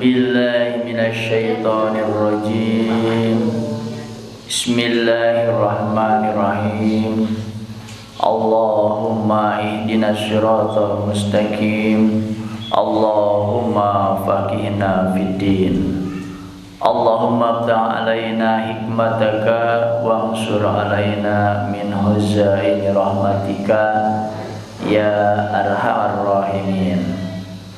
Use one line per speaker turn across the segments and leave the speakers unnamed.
billahi minasyaitonir rajim. Bismillahirrahmanirrahim. Allahumma ihdinas siratal mustaqim. Allahumma faqihna fiddin. Allahumma abda' alaina hikmataka wa ansur alaina min huzaini rahmatika ya arhamar rahimin.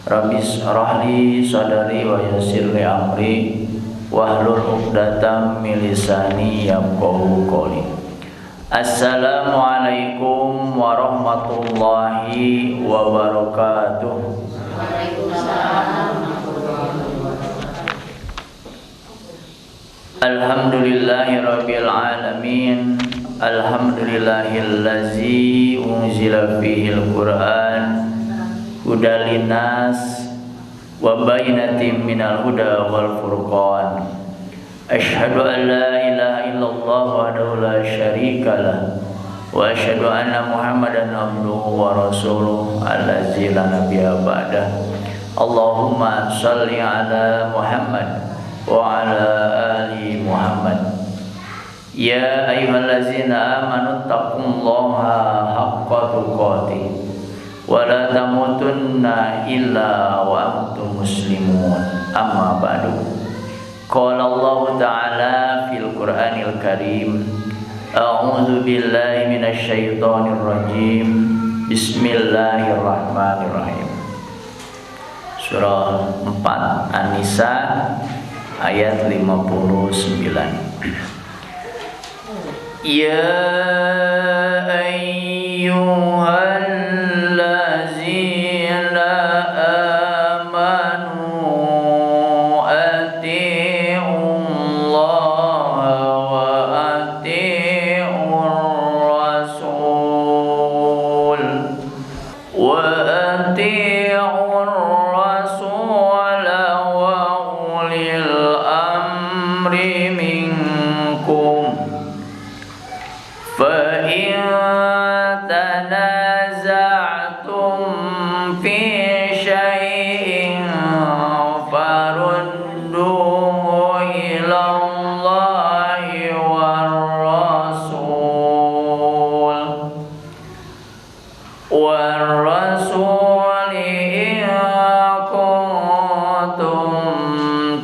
Rabbis rahli sadari wa yassir li amri wahlul 'uqdatam min lisani yafqahu qawli. Assalamualaikum warahmatullahi wabarakatuh. Waalaikumsalam. Alhamdulillahi rabbil alamin. Alhamdulillahillazi unzila fihil Qur'an hudal linnas wa bayyinatin minal huda wal furqan. Asyhadu an la ilaha illallah wahdahu la syarikalah wa asyhadu anna Muhammadan abduhu wa rasuluh allazi la nabiyya ba'dah. Allahumma shalli ala Muhammad wa ala ali Muhammad. Ya ayyuhallazina amanu taqullaha haqqa tuqatih wa la tamutunna illa wa antum muslimun. Amma ba'du. Qala Allah ta'ala fil Qur'anil Karim. A'udzu billahi minasyaitonir rajim. Bismillahirrahmanirrahim. Surah 4 An-Nisa ayat 59. Ya ayyuhallazina amanu ati'ullaha wa ati'ur rasul wa ati'ur rasul wa ulil amri minkum fa in tanaza'tum fi syai'in farudduhu ila Allahi war rasul in kuntum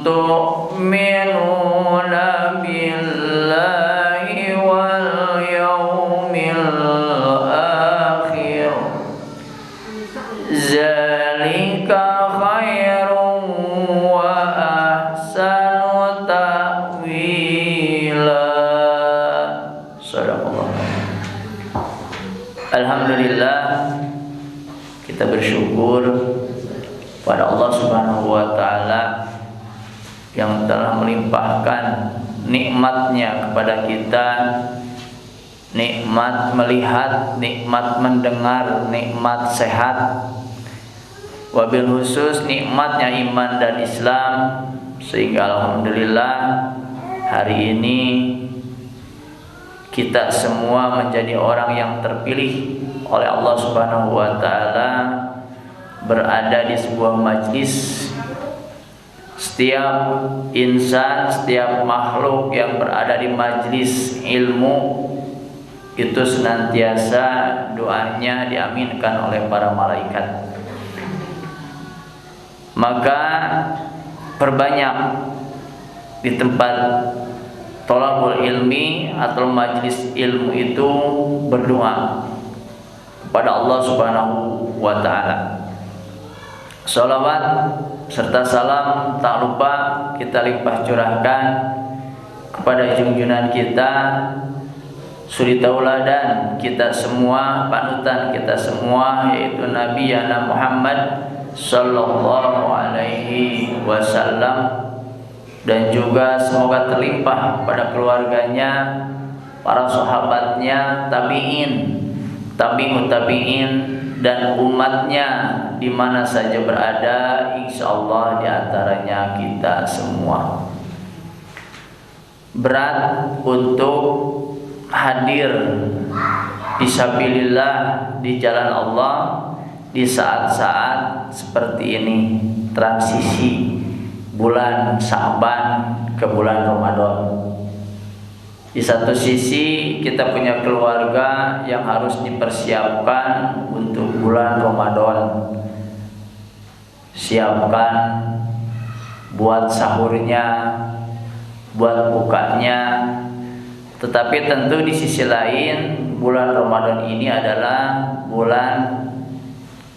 tu'minuna billahi wal yawmil akhir. Zalika khairun wa ahsanu ta'wila. Sadaqallah. Alhamdulillah, kita bersyukur pada Allah Subhanahu wa taala yang telah melimpahkan nikmatnya kepada kita, nikmat melihat, nikmat mendengar, nikmat sehat, wabil khusus nikmatnya iman dan Islam, sehingga alhamdulillah hari ini kita semua menjadi orang yang terpilih oleh Allah Subhanahu wa taala berada di sebuah majlis. Setiap insan, setiap makhluk yang berada di majlis ilmu itu senantiasa doanya diaminkan oleh para malaikat. Maka perbanyak di tempat thalabul ilmi atau majlis ilmu itu berdoa kepada Allah Subhanahu wa taala. Shalawat serta salam tak lupa kita limpah curahkan kepada junjungan kita, suri tauladan kita semua, panutan kita semua, yaitu Nabi Yana Muhammad sallallahu alaihi wasallam, dan juga semoga terlimpah pada keluarganya, para sahabatnya, tabi'in, tabi'ut tabi'in, dan umatnya di mana saja berada, insyaallah di antaranya kita semua. Berat untuk hadir fisabilillah di jalan Allah di saat-saat seperti ini, transisi bulan Sa'ban ke bulan Ramadan. Di satu sisi kita punya keluarga yang harus dipersiapkan untuk bulan Ramadan. Siapkan buat sahurnya, buat bukanya. Tetapi tentu di sisi lain bulan Ramadan ini adalah bulan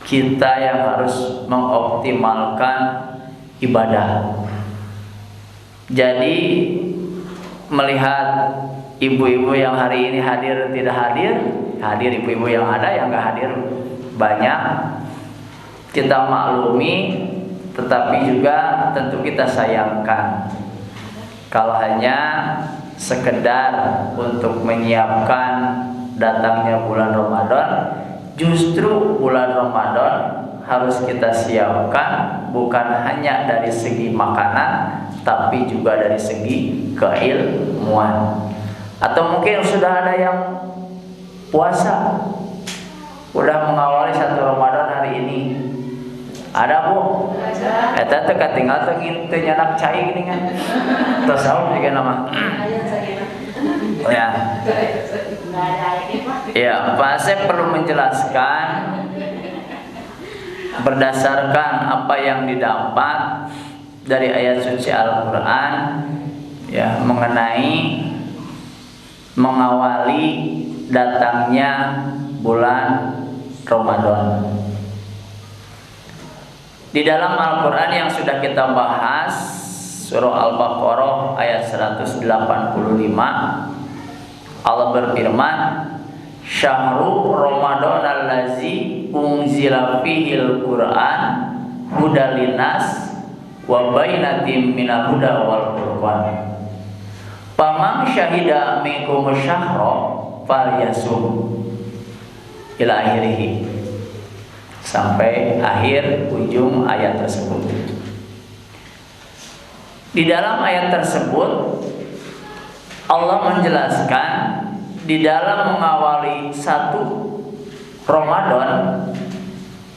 kita yang harus mengoptimalkan ibadah. Jadi melihat ibu-ibu yang hari ini hadir tidak hadir, hadir ibu-ibu yang ada yang nggak hadir banyak, kita maklumi, tetapi juga tentu kita sayangkan kalau hanya sekedar untuk menyiapkan datangnya bulan Ramadan. Justru bulan Ramadan harus kita siapkan bukan hanya dari segi makanan, tapi juga dari segi keilmuan. Atau mungkin sudah ada yang puasa, udah mengawali 1 Ramadan hari ini. Ada Bu? Eta teh katinggal teh kitu nyanak cai gini kan. Tos saum juga nama. Ya. Ya, Pak Asep perlu menjelaskan berdasarkan apa yang didapat dari ayat suci Al-Qur'an ya mengenai mengawali datangnya bulan Ramadan. Di dalam Al-Qur'an yang sudah kita bahas, surah Al-Baqarah ayat 185, Allah berfirman, "Syahrul Ramadan allazi unzila fihil Qur'an hudal linnas wa bainatim minal huda wal furqan. Faman syahida minkum syahra falyasum." Ila akhirih. Sampai akhir ujung ayat tersebut. Di dalam ayat tersebut Allah menjelaskan di dalam mengawali 1 Ramadan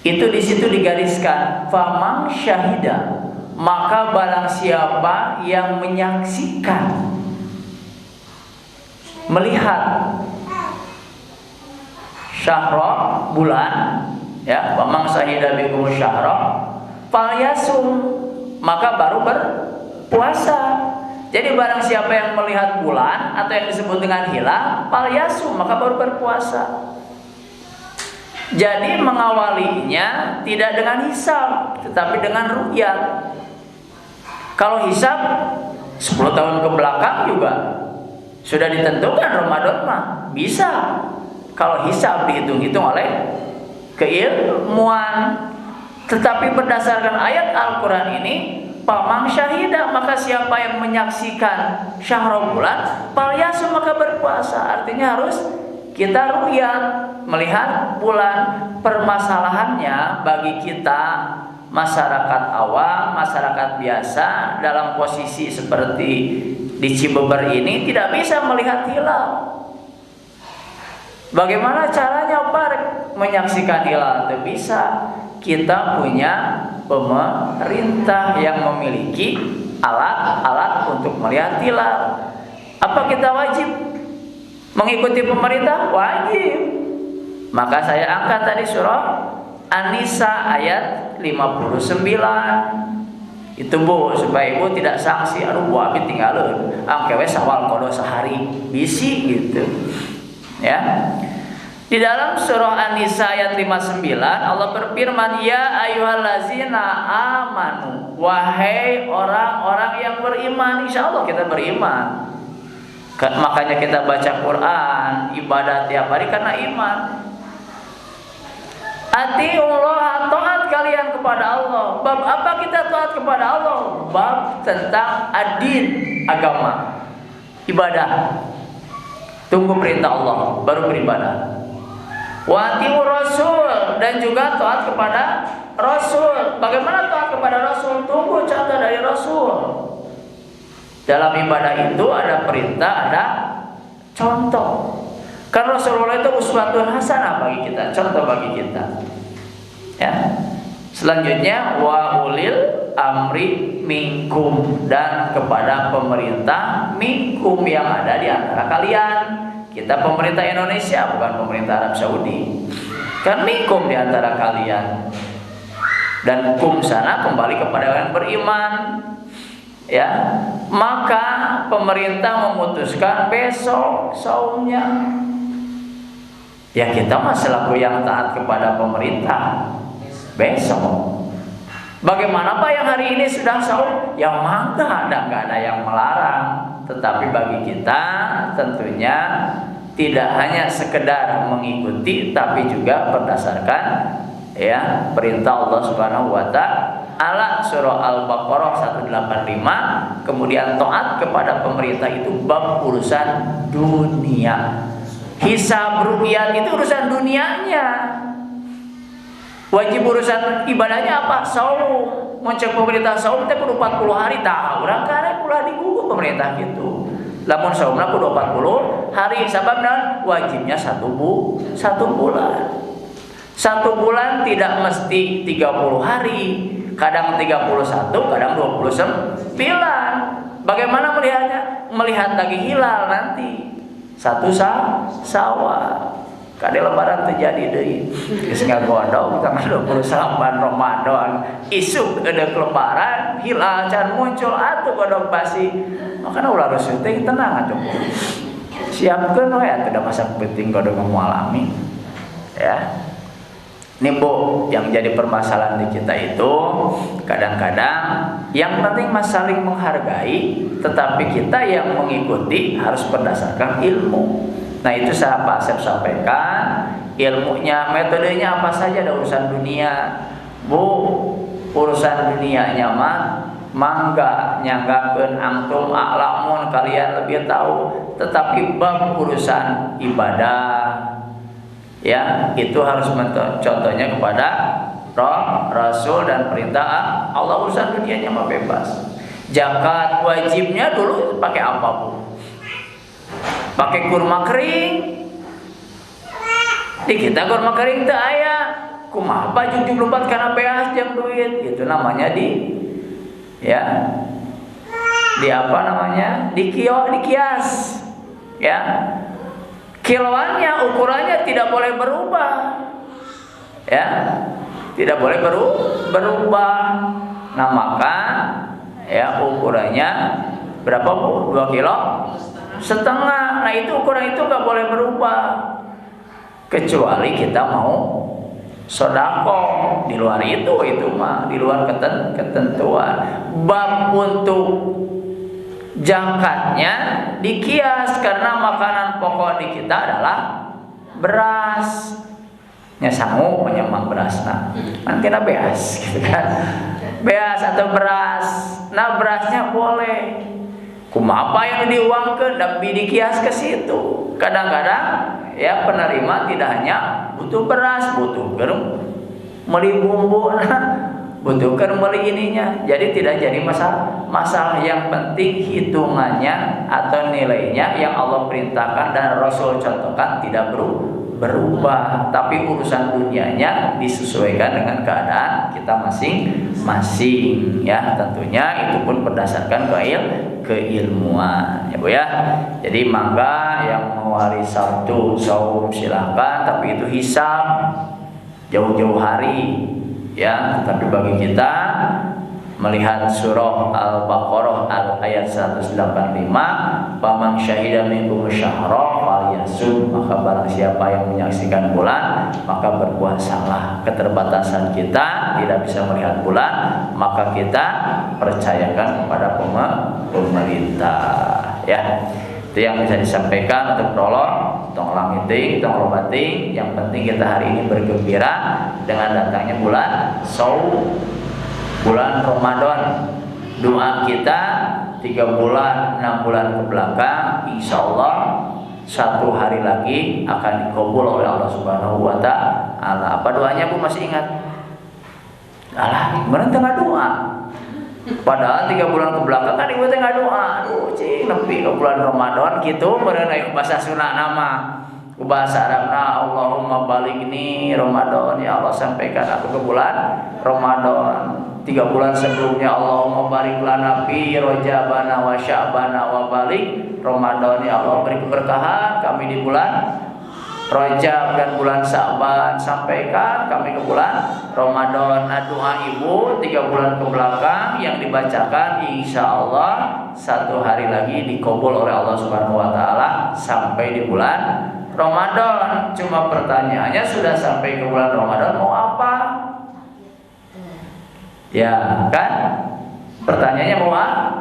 itu di situ digariskan faman syahida, maka barang siapa yang menyaksikan, melihat syahra bulan ya, faman syahida bikum syahra falyasum, maka baru berpuasa. Jadi barang siapa yang melihat bulan atau yang disebut dengan hilal falyasum, maka baru berpuasa. Jadi mengawalinya tidak dengan hisab, tetapi dengan ru'yat. Kalau hisab 10 tahun ke belakang juga sudah ditentukan Ramadan mah bisa. Kalau hisab dihitung-hitung oleh keilmuan. Tetapi berdasarkan ayat Al-Quran ini, faman syahida, maka siapa yang menyaksikan syahrul bulan falyasum, maka berpuasa. Artinya harus kita ru'yat, melihat bulan. Permasalahannya bagi kita masyarakat awam, masyarakat biasa dalam posisi seperti di Cibeber ini tidak bisa melihat hilal. Bagaimana caranya Pak menyaksikan hilal? Tidak bisa. Kita punya pemerintah yang memiliki alat-alat untuk melihat hilal. Apa kita wajib mengikuti pemerintah? Wajib. Maka saya angkat tadi surah An-Nisa ayat 59. Itu Bu, supaya Ibu tidak sanksi. Aduh, Bu abi tinggalin angkewe sawal kodo sehari bisi gitu. Ya. Di dalam surah An-Nisa ayat 59 Allah berfirman, "Ya ayyuhallazina amanu", wahai orang-orang yang beriman. Insya Allah kita beriman. Makanya kita baca Quran, ibadah tiap hari karena iman. Atiullah, taat kalian kepada Allah. Bab apa kita taat kepada Allah? Bab tentang adin, agama, ibadah. Tunggu perintah Allah baru beribadah. Wa atiu rasul, dan juga taat kepada Rasul. Bagaimana taat kepada Rasul? Tunggu contoh dari Rasul. Dalam ibadah itu ada perintah, ada contoh. Kan Rasulullah itu uswatun hasanah bagi kita, contoh bagi kita. Ya. Selanjutnya wa ulil amri minkum, dan kepada pemerintah minkum yang ada di antara kalian. Kita pemerintah Indonesia, bukan pemerintah Arab Saudi. Kan minkum di antara kalian. Dan kum sana kembali kepada orang beriman. Ya, maka pemerintah memutuskan besok saumnya. Ya kita mah selaku yang taat kepada pemerintah besok. Bagaimana Pak yang hari ini sudah saum? Ya mangga, nggak ada yang melarang. Tetapi bagi kita tentunya tidak hanya sekedar mengikuti, tapi juga berdasarkan ya perintah Allah Subhanahu wa taala. Surah Al-Baqarah 185. Kemudian taat kepada pemerintah itu bab urusan dunia. Hisab ruqyah itu urusan dunianya. Wajib urusan ibadahnya apa? Saum. Muncul pemerintah saum teh kudu 40 hari tah. Urang karek ulah digugu pemerintah gitu. Lamun saumna kudu 40 hari, sababna wajibnya 1 bulan. 1 bulan tidak mesti 30 hari, kadang 31, kadang 29. Bagaimana melihatnya? Melihat lagi hilal nanti 1 Syawal. Kade lebaran terjadi deui. Geus ngagodog tanggal 29 Ramadan. Isuk edeuk lebaran, hilal can muncul atuh godog basi. Makana ulah rusuh teh tenang atuh. Siapkeun we atuh da masa penting godog moal alami. Ya. Ini Bu, yang jadi permasalahan di kita itu kadang-kadang yang penting mas saling menghargai, tetapi kita yang mengikuti harus berdasarkan ilmu. Nah itu saya Pak Asep sampaikan, ilmunya, metodenya apa saja, ada urusan dunia. Bu, urusan dunianya mah mangga nyanggakeun antum a'lamun, kalian lebih tahu, tetapi bab urusan ibadah ya itu harus contohnya kepada Rasul dan perintah Allah. Urusan dunianya mah bebas. Zakat wajibnya dulu pakai apa Bu? Pakai kurma kering. Di kita kurma kering teu aya. Kumaha baju 74 kana beas jeung duit. Itu namanya di apa namanya? Di kios. Ya. Kiloannya, ukurannya tidak boleh berubah. Ya. Tidak boleh berubah. Nah, maka ya ukurannya berapa Bu? 2 kilo setengah. Nah itu ukuran itu nggak boleh berubah kecuali kita mau sodako. Di luar itu mah di luar ketentuan. Bab untuk zakatnya dikias karena makanan pokok di kita adalah beras. Nya sangu menyemang beras nanti beas gitu kan. Beas atau beras. Nah berasnya boleh. Kumaha yang diuangkeun tapi dikias ke situ. Kadang-kadang ya penerima tidak hanya butuh beras, butuh garam, meuli bumbu, butuh meuli ininya. Jadi tidak jadi masalah. Yang penting hitungannya atau nilainya yang Allah perintahkan dan Rasul contohkan tidak berubah, tapi urusan dunianya disesuaikan dengan keadaan kita masing-masing ya. Tentunya itu pun berdasarkan keilmuan ya Bu ya. Jadi mangga yang mau hari Sabtu saum silakan, tapi itu hisab jauh-jauh hari ya. Tapi bagi kita melihat surah Al-Baqarah ayat 185, "Faman syahida minkum syahra falyasum," maka barang siapa yang menyaksikan bulan maka berpuasalah. Keterbatasan kita tidak bisa melihat bulan, maka kita percayakan kepada pemerintah ya. Itu yang bisa disampaikan untuk prolog. Tong langiting, tong lobating. Yang penting kita hari ini bergembira dengan datangnya bulan Saum, bulan Ramadan. Doa kita 3 bulan, 6 bulan ke belakang, insya Allah 1 hari lagi akan dikabul oleh Allah Subhanahu wa taala. Apa doanya Bu masih ingat? Alah, gimana tengah doa? Padahal 3 bulan ke belakang kan ibu tengah doa. Aduh, cing nepi ke bulan Ramadan gitu, bereun aya bahasa Sunda nama. Bahasa Arabna Allahumma balighni Ramadan, ya Allah sampaikan aku ke bulan Ramadan. 3 bulan sebelumnya Allahumma barik lana fi Rajabana wa Sya'bana wa barik Ramadan, ya Allah beri keberkahan kami di bulan Rajab dan bulan Sya'ban, sampaikan kami ke bulan Ramadan. Nah, doa ibu 3 bulan ke belakang yang dibacakan insya Allah 1 hari lagi dikabul oleh Allah Subhanahu wa Ta'ala sampai di bulan Ramadan. Cuma pertanyaannya, sudah sampai ke bulan Ramadan mau apa? Ya kan? Pertanyaannya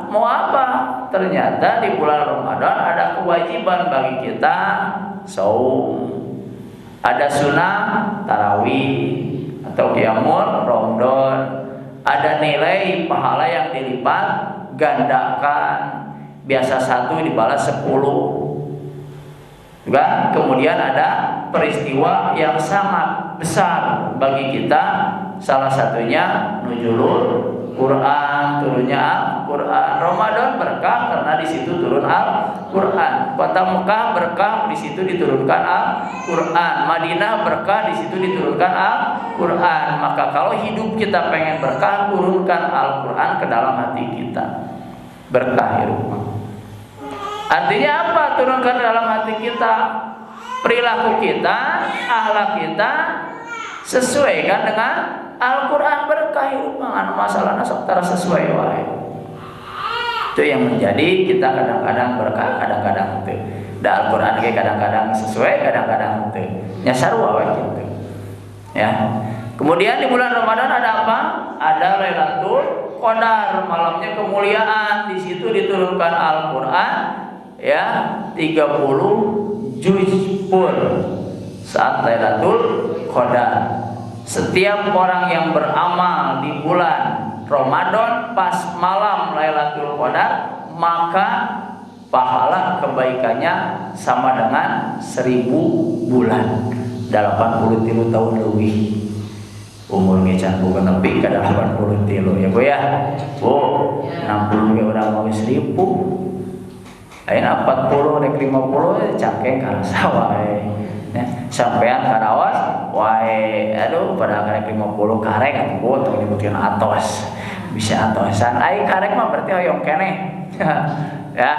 mau apa? Ternyata di bulan Ramadan ada kewajiban bagi kita saum, ada sunnah tarawih atau qiyamul Ramadan, ada nilai pahala yang dilipat gandakan, biasa 1 dibalas 10 juga. Kemudian ada peristiwa yang sangat besar bagi kita, salah satunya nuzulul Quran, turunnya Al-Quran. Ramadan berkah karena di situ turun Al-Quran. Kota Mekah berkah, di situ diturunkan Al-Quran. Madinah berkah, di situ diturunkan Al-Quran. Maka kalau hidup kita pengen berkah, turunkan Al-Quran ke dalam hati kita. Berkah ya rumah. Artinya apa? Turunkan dalam hati kita, perilaku kita, akhlak kita sesuaikan dengan Al-Quran. Berkah hidup masalah nasabtara sesuai wae. Itu yang menjadi kita kadang-kadang berkah, kadang-kadang itu. Da Al-Quran kadang-kadang sesuai, kadang-kadang itu. Nyasar wae gitu. Ya. Kemudian di bulan Ramadan ada apa? Ada Lailatul Qadar, malamnya kemuliaan. Di situ diturunkan Al-Quran ya 30 juz pun saat Lailatul Qadar. Setiap orang yang beramal di bulan Ramadan pas malam Lailatul Qadar, maka pahala kebaikannya sama dengan 1000 bulan, 83 tahun lebih. Umur ngecan bukan lebih ke 83 ya Bu ya. Bu, 60 ge urang mau 1000. Ayeuna 40 nek 50 cangkeng karasa wae. Sampean karawas wae, aduh pada karek 50 karek atuh tong dibutuhin atos. Bisa atosan. Ai karek mah berarti hoyong keneh. Ya.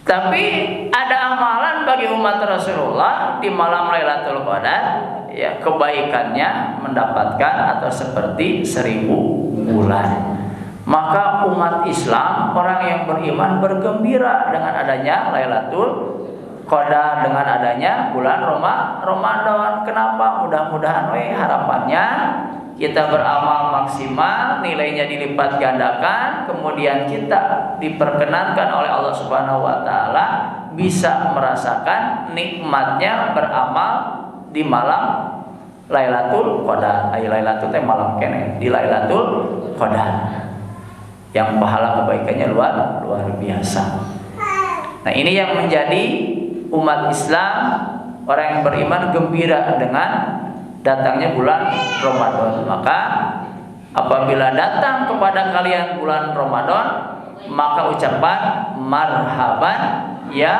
Tapi ada amalan bagi umat Rasulullah di malam Lailatul Qadar, ya kebaikannya mendapatkan atau seperti 1000 bulan. Maka umat Islam, orang yang beriman bergembira dengan adanya Lailatul Qadar, dengan adanya bulan Ramadan. Kenapa? Mudah-mudahan harapannya kita beramal maksimal, nilainya dilipat gandakan, kemudian kita diperkenankan oleh Allah Subhanahu wa Ta'ala bisa merasakan nikmatnya beramal di malam Lailatul Qadar. Lailatul teh malam kene, di Lailatul Qadar yang pahala kebaikannya luar biasa. Nah, ini yang menjadi umat Islam, orang yang beriman gembira dengan datangnya bulan Ramadan. Maka apabila datang kepada kalian bulan Ramadan, maka ucapan marhaban ya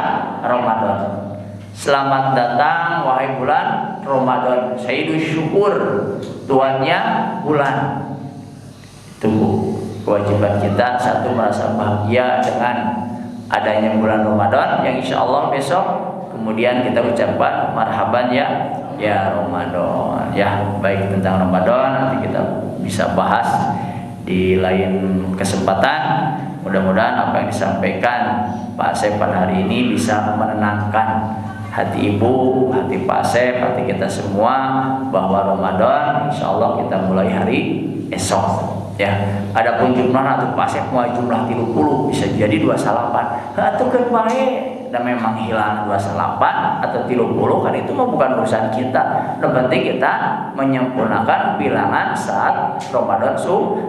Ramadan. Selamat datang wahai bulan Ramadan. Sayyidus syukur, tuannya bulan. Itu kewajiban kita, satu merasa bahagia dengan adanya bulan Ramadan yang insya Allah besok kemudian kita ucapkan marhaban ya Ramadan. Ya, baik tentang Ramadan nanti kita bisa bahas di lain kesempatan. Mudah-mudahan apa yang disampaikan Pak Asep pada hari ini bisa menenangkan hati ibu, hati Pak Asep, hati kita semua bahwa Ramadan insya Allah kita mulai hari esok. Ya, adapun jumlah atau Pak Asep mau jumlah 30 bisa jadi 28. Atuh keun bae dan memang hilang 28 atau 30 kan itu mah bukan urusan kita. Yang penting kita menyempurnakan bilangan saat Ramadan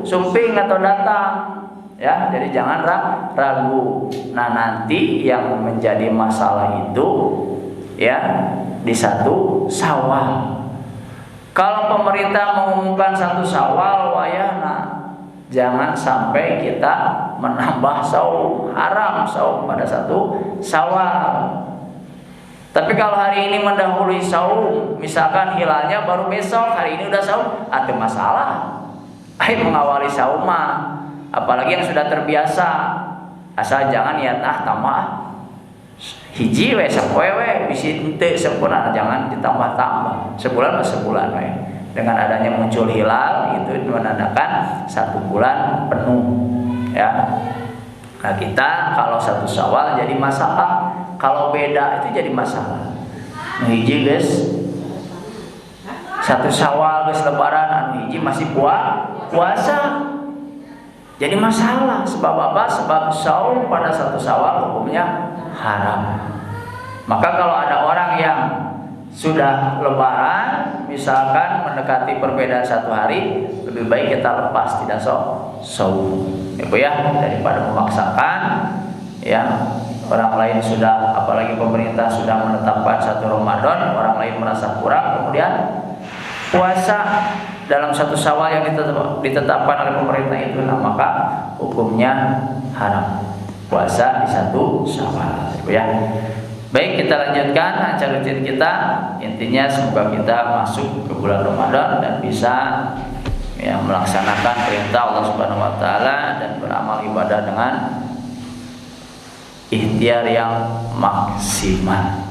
sumping atau datang. Ya, jadi jangan ragu. Nah, nanti yang menjadi masalah itu ya di 1 Syawal. Kalau pemerintah mengumumkan 1 Syawal wayahna, jangan sampai kita menambah saum, haram saum pada 1 Syawal. Tapi kalau hari ini mendahului saum, misalkan hilalnya baru besok, hari ini udah saum, ada masalah. mengawali saum mah, apalagi yang sudah terbiasa, asal jangan niat tambah hiji we sapoe we bisi henteu sempurna, jangan ditambah-tambah. Sebulan mah sebulan we. Dengan adanya muncul hilal itu menandakan 1 bulan penuh ya. Nah, kita kalau 1 Syawal jadi masalah, kalau beda itu jadi masalah. Nah, hiji guys 1 Syawal guys lebaran, anu hiji masih puasa. Jadi masalah. Sebab apa? Sebab saum pada 1 Syawal hukumnya haram. Maka kalau ada orang yang sudah lebaran, misalkan mendekati perbedaan 1 hari, lebih baik kita lepas, tidak saum, ya, daripada memaksakan. Ya, orang lain sudah, apalagi pemerintah sudah menetapkan 1 Ramadan, orang lain merasa kurang, kemudian puasa dalam 1 Syawal yang ditetapkan oleh pemerintah itu, nah maka hukumnya haram puasa di 1 Syawal, ya. Baik, kita lanjutkan acara rutin kita. Intinya semoga kita masuk ke bulan Ramadan dan bisa ya, melaksanakan perintah Allah Subhanahu wa taala dan beramal ibadah dengan ikhtiar yang maksimal.